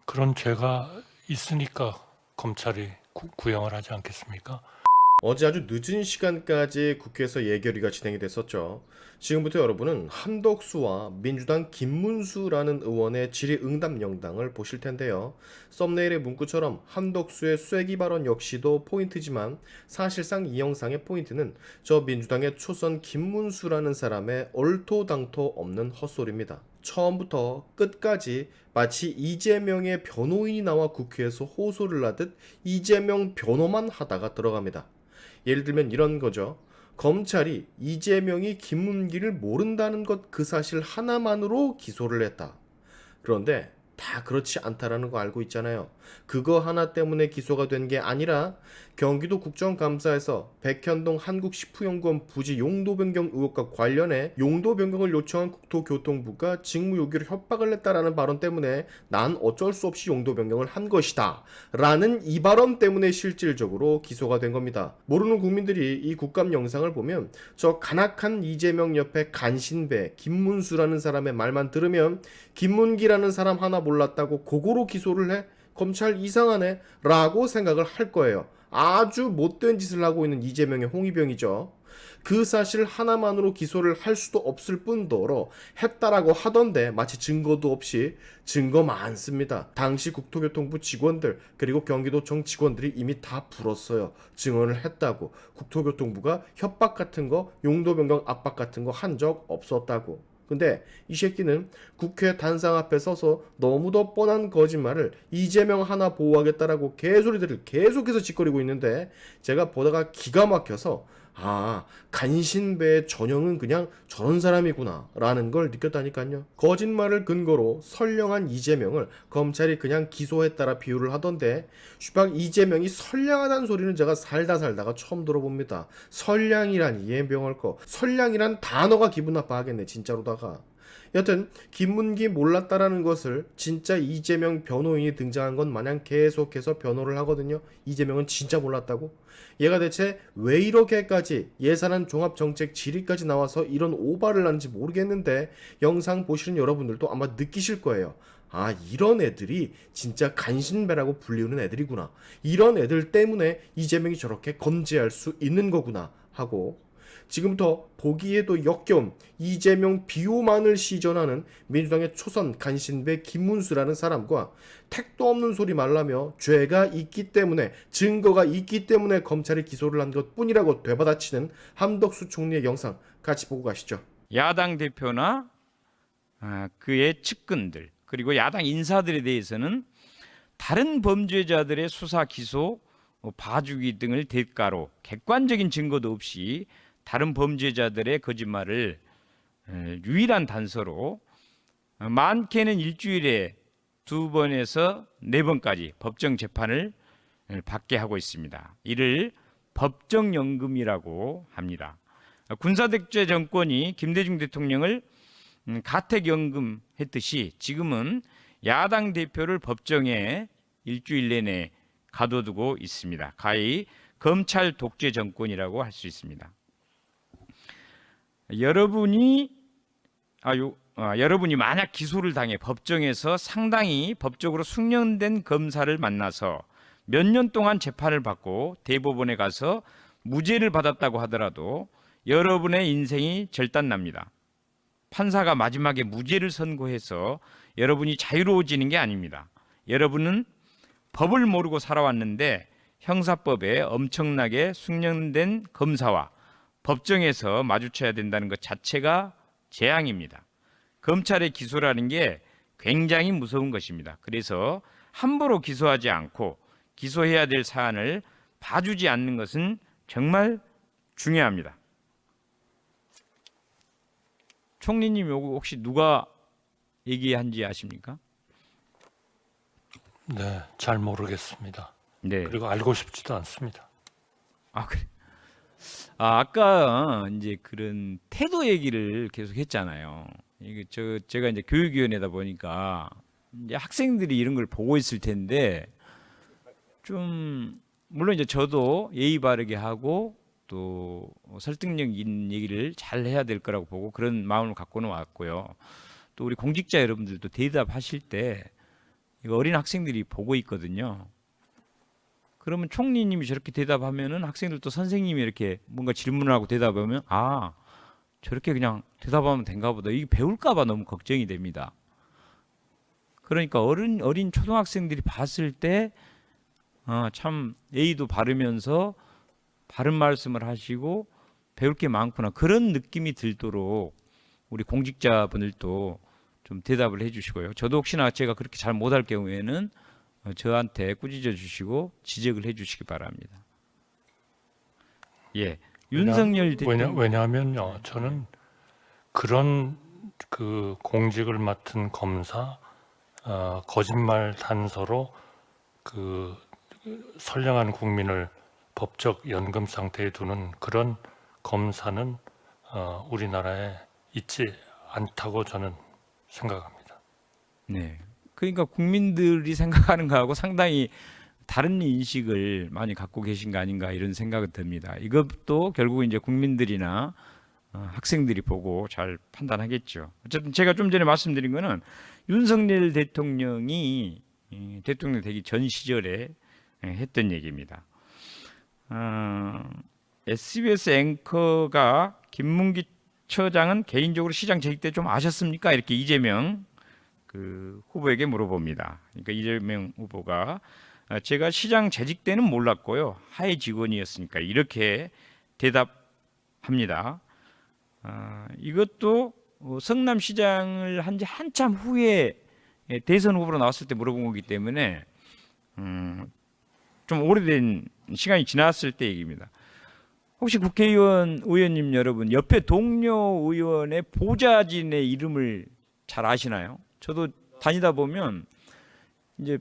그런 죄가 있으니까 검찰이 구형을 하지 않겠습니까? 어제 아주 늦은 시간까지 국회에서 예결위가 진행이 됐었죠. 지금부터 여러분은 한덕수와 민주당 김문수라는 의원의 질의응답 영상을 보실 텐데요. 썸네일의 문구처럼 한덕수의 쐐기 발언 역시도 포인트지만 사실상 이 영상의 포인트는 저 민주당의 초선 김문수라는 사람의 얼토당토 없는 헛소리입니다. 처음부터 끝까지 마치 이재명의 변호인이 나와 국회에서 호소를 하듯 이재명 변호만 하다가 들어갑니다. 예를 들면 이런 거죠. 검찰이 이재명이 김문기를 모른다는 것 그 사실 하나만으로 기소를 했다. 그런데 다 그렇지 않다라는 거 알고 있잖아요. 그거 하나 때문에 기소가 된 게 아니라 경기도 국정감사에서 백현동 한국식품연구원 부지 용도 변경 의혹과 관련해 용도 변경을 요청한 국토교통부가 직무유기로 협박을 했다라는 발언 때문에 난 어쩔 수 없이 용도 변경을 한 것이다 라는 이 발언 때문에 실질적으로 기소가 된 겁니다. 모르는 국민들이 이 국감 영상을 보면 저 간악한 이재명 옆에 간신배 김문수라는 사람의 말만 들으면 김문기라는 사람 하나 몰랐다고 고고로 기소를 해? 검찰 이상하네? 라고 생각을 할 거예요. 아주 못된 짓을 하고 있는 이재명의 홍위병이죠. 그 사실 하나만으로 기소를 할 수도 없을 뿐더러 했다라고 하던데 마치 증거도 없이 증거 많습니다. 당시 국토교통부 직원들 그리고 경기도청 직원들이 이미 다 불었어요. 증언을 했다고. 국토교통부가 협박 같은 거 용도 변경 압박 같은 거 한 적 없었다고. 근데 이 새끼는 국회 단상 앞에 서서 너무도 뻔한 거짓말을 이재명 하나 보호하겠다라고 개소리들을 계속해서 짓거리고 있는데 제가 보다가 기가 막혀서 간신배의 전형은 그냥 저런 사람이구나 라는 걸 느꼈다니까요. 거짓말을 근거로 선량한 이재명을 검찰이 그냥 기소했다라 비유를 하던데 슈박 이재명이 선량하다는 소리는 제가 살다가 처음 들어봅니다. 선량이란 예병할 거 선량이란 단어가 기분 나빠하겠네 진짜로다가. 여튼 김문기 몰랐다라는 것을 진짜 이재명 변호인이 등장한 건 마냥 계속해서 변호를 하거든요. 이재명은 진짜 몰랐다고? 얘가 대체 왜 이렇게까지 예산안 종합정책 질의까지 나와서 이런 오바를 하는지 모르겠는데 영상 보시는 여러분들도 아마 느끼실 거예요. 이런 애들이 진짜 간신배라고 불리우는 애들이구나. 이런 애들 때문에 이재명이 저렇게 건재할 수 있는 거구나 하고 지금부터 보기에도 역겨운 이재명 비호만을 시전하는 민주당의 초선 간신배 김문수라는 사람과 택도 없는 소리 말라며 죄가 있기 때문에 증거가 있기 때문에 검찰이 기소를 한 것뿐이라고 되받아치는 한덕수 총리의 영상 같이 보고 가시죠. 야당 대표나 그의 측근들 그리고 야당 인사들에 대해서는 다른 범죄자들의 수사 기소, 봐주기 등을 대가로 객관적인 증거도 없이 다른 범죄자들의 거짓말을 유일한 단서로 많게는 일주일에 2번에서 4번까지 법정 재판을 받게 하고 있습니다. 이를 법정연금이라고 합니다. 군사독재 정권이 김대중 대통령을 가택연금 했듯이 지금은 야당 대표를 법정에 일주일 내내 가둬두고 있습니다. 가히 검찰 독재 정권이라고 할 수 있습니다. 여러분이 만약 기소를 당해 법정에서 상당히 법적으로 숙련된 검사를 만나서 몇 년 동안 재판을 받고 대법원에 가서 무죄를 받았다고 하더라도 여러분의 인생이 절단납니다. 판사가 마지막에 무죄를 선고해서 여러분이 자유로워지는 게 아닙니다. 여러분은 법을 모르고 살아왔는데 형사법에 엄청나게 숙련된 검사와 법정에서 마주쳐야 된다는 것 자체가 재앙입니다. 검찰의 기소라는 게 굉장히 무서운 것입니다. 그래서 함부로 기소하지 않고 기소해야 될 사안을 봐주지 않는 것은 정말 중요합니다. 총리님 요거 혹시 누가 얘기한지 아십니까? 네, 잘 모르겠습니다. 네. 그리고 알고 싶지도 않습니다. 그래. 아까 이제 그런 태도 얘기를 계속 했잖아요. 이게 제가 이제 교육위원회다 보니까 이제 학생들이 이런 걸 보고 있을 텐데 좀 물론 이제 저도 예의 바르게 하고 또 설득력 있는 얘기를 잘 해야 될 거라고 보고 그런 마음을 갖고는 왔고요. 또 우리 공직자 여러분들도 대답하실 때 이거 어린 학생들이 보고 있거든요. 그러면 총리님이 저렇게 대답하면은 학생들도 선생님이 이렇게 뭔가 질문을 하고 대답하면 저렇게 그냥 대답하면 된가 보다. 이게 배울까 봐 너무 걱정이 됩니다. 그러니까 어린 초등학생들이 봤을 때 참 예의도 바르면서 바른 말씀을 하시고 배울 게 많구나. 그런 느낌이 들도록 우리 공직자분들도 좀 대답을 해 주시고요. 저도 혹시나 제가 그렇게 잘 못할 경우에는 저한테 꾸짖어 주시고 지적을 해 주시기 바랍니다. 예. 윤석열 대통령 왜냐하면요, 저는 그런 그 공직을 맡은 검사 거짓말 단서로 그 선량한 국민을 법적 연금 상태에 두는 그런 검사는 우리나라에 있지 않다고 저는 생각합니다. 네. 그러니까 국민들이 생각하는 거하고 상당히 다른 인식을 많이 갖고 계신 거 아닌가 이런 생각이 듭니다. 이것도 결국 이제 국민들이나 학생들이 보고 잘 판단하겠죠. 어쨌든 제가 좀 전에 말씀드린 거는 윤석열 대통령이 대통령 되기 전 시절에 했던 얘기입니다. SBS 앵커가 김문기 처장은 개인적으로 시장 재직 때 좀 아셨습니까? 이렇게 이재명 그 후보에게 물어봅니다. 그러니까 이재명 후보가 제가 시장 재직 때는 몰랐고요. 하에 직원이었으니까 이렇게 대답합니다. 이것도 성남시장을 한 지 한참 후에 대선 후보로 나왔을 때 물어본 거기 때문에 좀 오래된 시간이 지났을 때 얘기입니다. 혹시 국회의원 의원님 여러분 옆에 동료 의원의 보좌진의 이름을 잘 아시나요? 저도 다니다 보면 이제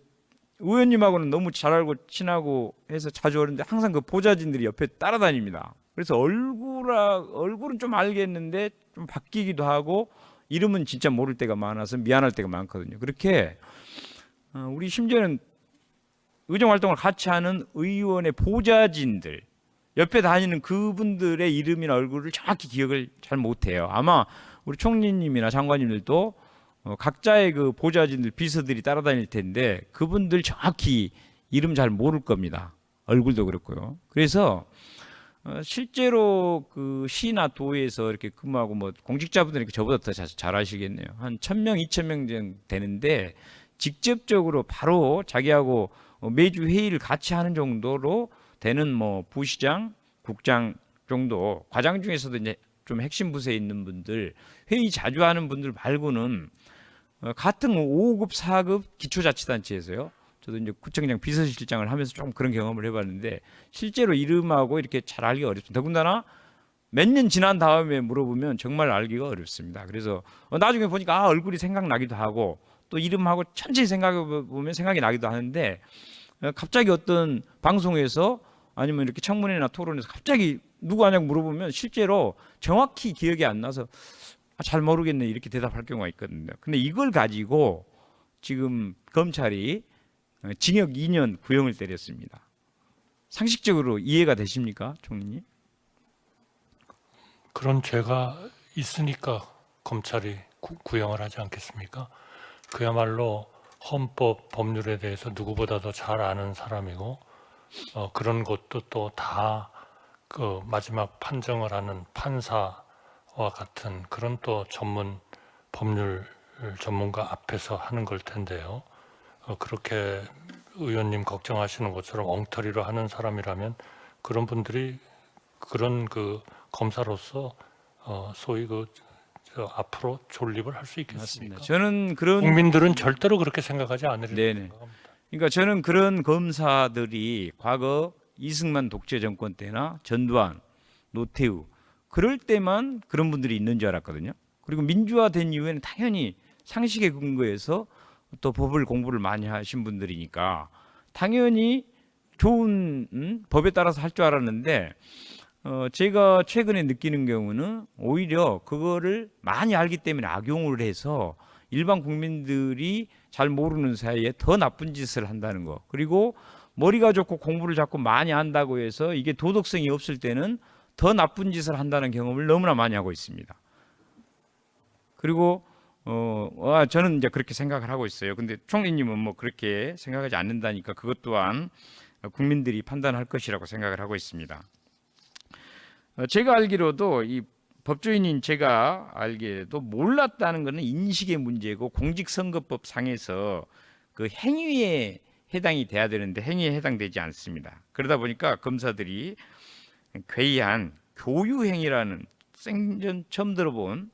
의원님하고는 너무 잘 알고 친하고 해서 자주 오는데 항상 그 보좌진들이 옆에 따라다닙니다. 그래서 얼굴은 좀 알겠는데 좀 바뀌기도 하고 이름은 진짜 모를 때가 많아서 미안할 때가 많거든요. 그렇게 우리 심지어는 의정 활동을 같이 하는 의원의 보좌진들 옆에 다니는 그분들의 이름이나 얼굴을 정확히 기억을 잘 못해요. 아마 우리 총리님이나 장관님들도 각자의 그 보좌진들 비서들이 따라다닐 텐데 그분들 정확히 이름 잘 모를 겁니다. 얼굴도 그렇고요. 그래서 실제로 그 시나 도에서 이렇게 근무하고 뭐 공직자분들이 저보다 더 잘 아시겠네요. 한 1,000명, 2,000명 정도 되는데 직접적으로 바로 자기하고 매주 회의를 같이 하는 정도로 되는 뭐 부시장, 국장 정도 과장 중에서도 이제 좀 핵심 부서에 있는 분들 회의 자주 하는 분들 말고는 같은 5급, 4급 기초자치단체에서요. 저도 이제 구청장 비서실장을 하면서 좀 그런 경험을 해봤는데 실제로 이름하고 이렇게 잘 알기가 어렵습니다. 더군다나 몇 년 지난 다음에 물어보면 정말 알기가 어렵습니다. 그래서 나중에 보니까 얼굴이 생각나기도 하고 또 이름하고 천천히 생각해 보면 생각이 나기도 하는데 갑자기 어떤 방송에서 아니면 이렇게 청문회나 토론에서 갑자기 누구 하냐고 물어보면 실제로 정확히 기억이 안 나서 잘 모르겠네 이렇게 대답할 경우가 있거든요. 근데 이걸 가지고 지금 검찰이 징역 2년 구형을 때렸습니다. 상식적으로 이해가 되십니까, 총리님? 그런 죄가 있으니까 검찰이 구형을 하지 않겠습니까? 그야말로 헌법 법률에 대해서 누구보다도 잘 아는 사람이고 그런 것도 또 다 그 마지막 판정을 하는 판사와 같은 그런 또 전문 법률 전문가 앞에서 하는 걸 텐데요. 그렇게 의원님 걱정하시는 것처럼 엉터리로 하는 사람이라면 그런 분들이 그런 그 검사로서 소위 앞으로 존립을 할 수 있겠습니까? 맞습니다. 저는 그런 국민들은 절대로 그렇게 생각하지 않으리라고 네네. 생각합니다. 그러니까 저는 그런 검사들이 과거 이승만 독재 정권 때나 전두환, 노태우 그럴 때만 그런 분들이 있는 줄 알았거든요. 그리고 민주화된 이후에는 당연히 상식에 근거해서 또 법을 공부를 많이 하신 분들이니까 당연히 좋은 법에 따라서 할 줄 알았는데 제가 최근에 느끼는 경우는 오히려 그거를 많이 알기 때문에 악용을 해서 일반 국민들이 잘 모르는 사이에 더 나쁜 짓을 한다는 거. 그리고 머리가 좋고 공부를 자꾸 많이 한다고 해서 이게 도덕성이 없을 때는 더 나쁜 짓을 한다는 경험을 너무나 많이 하고 있습니다. 그리고 저는 이제 그렇게 생각을 하고 있어요. 근데 총리님은 뭐 그렇게 생각하지 않는다니까 그것 또한 국민들이 판단할 것이라고 생각을 하고 있습니다. 제가 알기로도 이 법조인인 제가 알기에도 몰랐다는 것은 인식의 문제고 공직선거법 상에서 그 행위에 해당이 돼야 되는데 행위에 해당되지 않습니다. 그러다 보니까 검사들이 괴이한 교유행위라는 생전 처음 들어본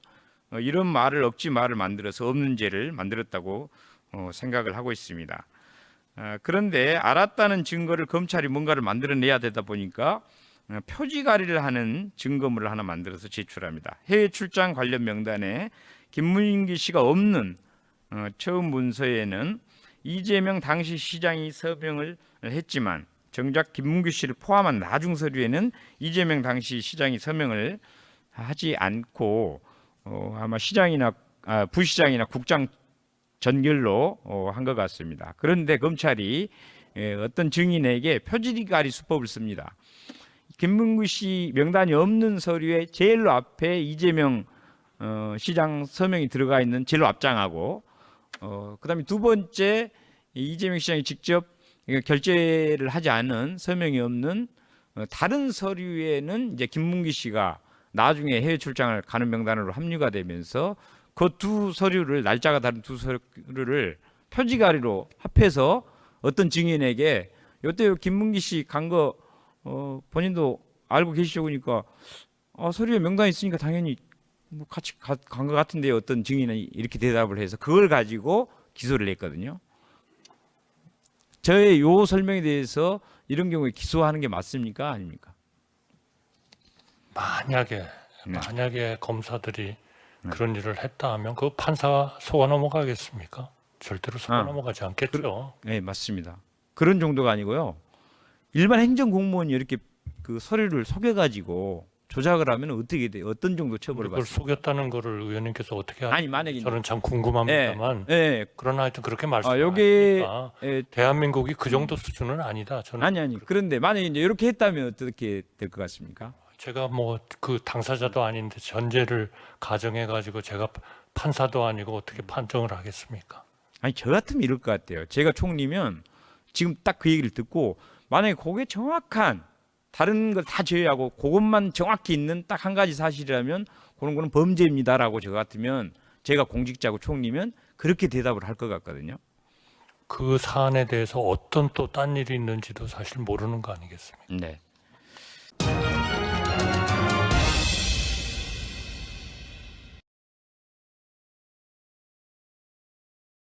이런 말을 억지 말을 만들어서 없는 죄를 만들었다고 생각을 하고 있습니다. 그런데 알았다는 증거를 검찰이 뭔가를 만들어내야 되다 보니까 표지가리를 하는 증거물을 하나 만들어서 제출합니다. 해외 출장 관련 명단에 김문기 씨가 없는 처음 문서에는 이재명 당시 시장이 서명을 했지만 정작 김문규 씨를 포함한 나중 서류에는 이재명 당시 시장이 서명을 하지 않고 아마 부시장이나 국장 전결로 한 것 같습니다. 그런데 검찰이 어떤 증인에게 표지가리 수법을 씁니다. 김문규 씨 명단이 없는 서류에 제일 앞에 이재명 시장 서명이 들어가 있는 제일 앞장하고 그다음에 두 번째 이재명 시장이 직접 결재를 하지 않은 서명이 없는 다른 서류에는 이제 김문기 씨가 나중에 해외 출장을 가는 명단으로 합류가 되면서 그 두 서류를 날짜가 다른 두 서류를 표지가리로 합해서 어떤 증인에게 요때 김문기 씨 간 거 본인도 알고 계시죠? 그러니까 서류에 명단이 있으니까 당연히 뭐 같이 간 것 같은데 어떤 증인이 이렇게 대답을 해서 그걸 가지고 기소를 했거든요. 저의 요 설명에 대해서 이런 경우에 기소하는 게 맞습니까? 아닙니까? 만약에 검사들이 그런 일을 했다 하면 그 판사가 속아 넘어가겠습니까? 절대로 속아 넘어가지 않겠죠. 네, 맞습니다. 그런 정도가 아니고요. 일반 행정공무원이 이렇게 그 서류를 속여가지고 조작을 하면 어떻게 돼요? 어떤 정도 처벌을 그걸 받습니까? 속였다는 거를 의원님께서 어떻게 아니 만약에 저는 참 궁금합니다만 네, 그러나 하여튼 그렇게 여기 말씀하시니까 대한민국이 그 정도 수준은 아니다. 저는 아니 그런데 만약에 이제 이렇게 했다면 어떻게 될 것 같습니까? 제가 뭐 그 당사자도 아닌데 전제를 가정해 가지고 제가 판사도 아니고 어떻게 판정을 하겠습니까? 아니 저 같으면 이럴 것 같아요. 제가 총리면 지금 딱 그 얘기를 듣고 만약에 그게 정확한 다른 걸 다 제외하고 그것만 정확히 있는 딱 한 가지 사실이라면 그런 거는 범죄입니다라고 저 같으면 제가 공직자고 총리면 그렇게 대답을 할 것 같거든요. 그 사안에 대해서 어떤 또 딴 일이 있는지도 사실 모르는 거 아니겠습니까? 네.